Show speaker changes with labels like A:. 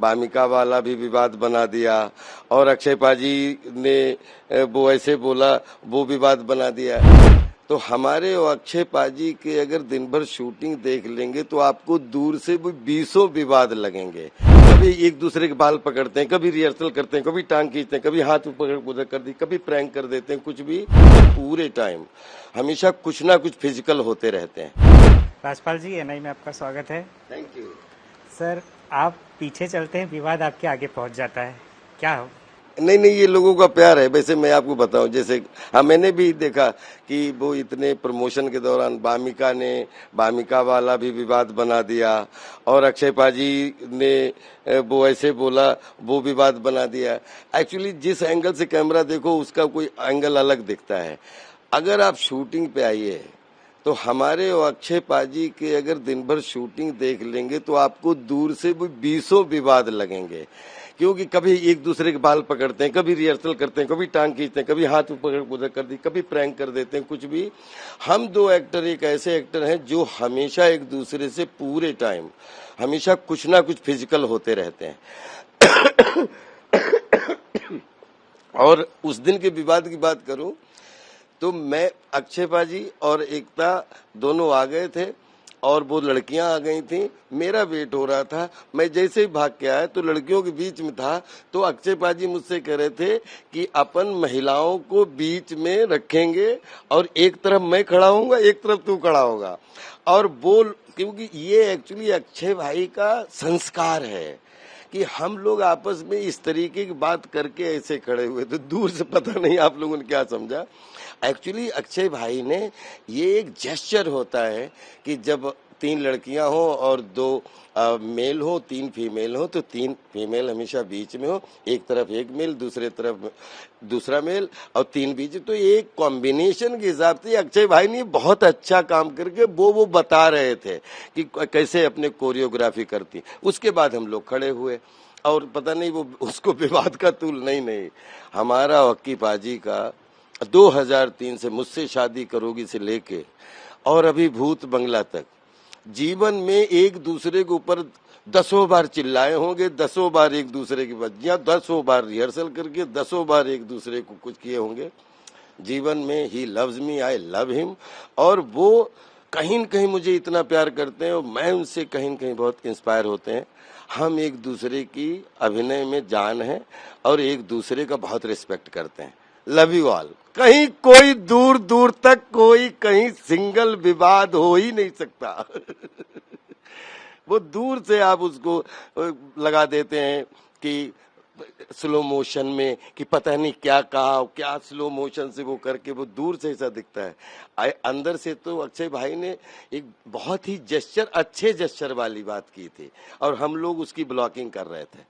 A: भामिका वाला भी विवाद बना दिया और अक्षय पाजी ने वो ऐसे बोला, वो विवाद बना दिया। तो हमारे और अक्षय पाजी के अगर दिन भर शूटिंग देख लेंगे तो आपको दूर से भी 20 विवाद लगेंगे। कभी एक दूसरे के बाल पकड़ते हैं, कभी रिहर्सल करते हैं, कभी टांग खींचते हैं, कभी हाथ ऊपर उधर कर दी, कभी प्रैंक कर देते हैं, कुछ भी। पूरे टाइम हमेशा कुछ ना कुछ फिजिकल होते रहते हैं।
B: राजपाल जी, एनआई में आपका स्वागत है।
A: थैंक यू
B: सर, आप पीछे चलते हैं, विवाद आपके आगे पहुंच जाता है, क्या हो?
A: नहीं, ये लोगों का प्यार है। वैसे मैं आपको बताऊं, जैसे मैंने भी देखा कि वो इतने प्रमोशन के दौरान भामिका वाला भी विवाद बना दिया और अक्षय पाजी ने वो ऐसे बोला, वो विवाद बना दिया। एक्चुअली जिस एंगल से कैमरा देखो उसका कोई एंगल अलग दिखता है। अगर आप शूटिंग पे आइए तो हमारे और अक्षय पाजी के अगर दिन भर शूटिंग देख लेंगे तो आपको दूर से भी 20 विवाद लगेंगे, क्योंकि कभी एक दूसरे के बाल पकड़ते हैं, कभी रिहर्सल करते हैं, कभी टांग खींचते हैं, कभी हाथ ऊपर उधर कर दी, कभी प्रैंक कर देते हैं, कुछ भी। हम दो एक्टर एक ऐसे एक्टर हैं जो हमेशा एक दूसरे से पूरे टाइम हमेशा कुछ ना कुछ फिजिकल होते रहते हैं। और उस दिन के विवाद की बात करूं तो मैं, अक्षय पाजी और एकता दोनों आ गए थे और वो लड़कियां आ गई थी। मेरा वेट हो रहा था, मैं जैसे ही भाग के आया तो लड़कियों के बीच में था, तो अक्षय पाजी मुझसे कह रहे थे कि अपन महिलाओं को बीच में रखेंगे और एक तरफ मैं खड़ा होऊंगा, एक तरफ तू खड़ा होगा। और वो, क्योंकि ये एक्चुअली अक्षय भाई का संस्कार है कि हम लोग आपस में इस तरीके की बात करके ऐसे खड़े हुए। तो दूर से पता नहीं आप लोगों ने क्या समझा। एक्चुअली अक्षय भाई ने, ये एक जेस्चर होता है कि जब 3 लड़कियां हो और 2 मेल हो, 3 फीमेल हो, तो 3 फीमेल हमेशा बीच में हो, एक तरफ एक मेल, दूसरे तरफ दूसरा मेल और 3 बीच। तो एक कॉम्बिनेशन के हिसाब से अक्षय भाई ने बहुत अच्छा काम करके वो बता रहे थे कि कैसे अपने कोरियोग्राफी करती। उसके बाद हम लोग खड़े हुए और पता नहीं वो उसको विवाद का तूल नहीं, हमारा अक्की पाजी का 2003 से मुझसे शादी करोगी से लेके और अभी भूत बंगला तक जीवन में एक दूसरे के ऊपर 10 बार चिल्लाए होंगे, 10 बार एक दूसरे की बज्जियां, 10 बार रिहर्सल करके 10 बार एक दूसरे को कुछ किए होंगे। जीवन में he loves me, I love him. और वो कहीं न कहीं मुझे इतना प्यार करते हैं और मैं उनसे कहीं न कहीं बहुत इंस्पायर होते हैं। हम एक दूसरे की अभिनय में जान है और एक दूसरे का बहुत रिस्पेक्ट करते हैं। Love you all. कहीं कोई दूर दूर तक कोई कहीं सिंगल विवाद हो ही नहीं सकता। वो दूर से आप उसको लगा देते हैं कि स्लो मोशन में, कि पता नहीं क्या कहा, क्या स्लो मोशन से वो करके वो दूर से ऐसा दिखता है। अंदर से तो अक्षय भाई ने एक बहुत ही जेस्चर, अच्छे जेस्चर वाली बात की थी और हम लोग उसकी ब्लॉकिंग कर रहे थे।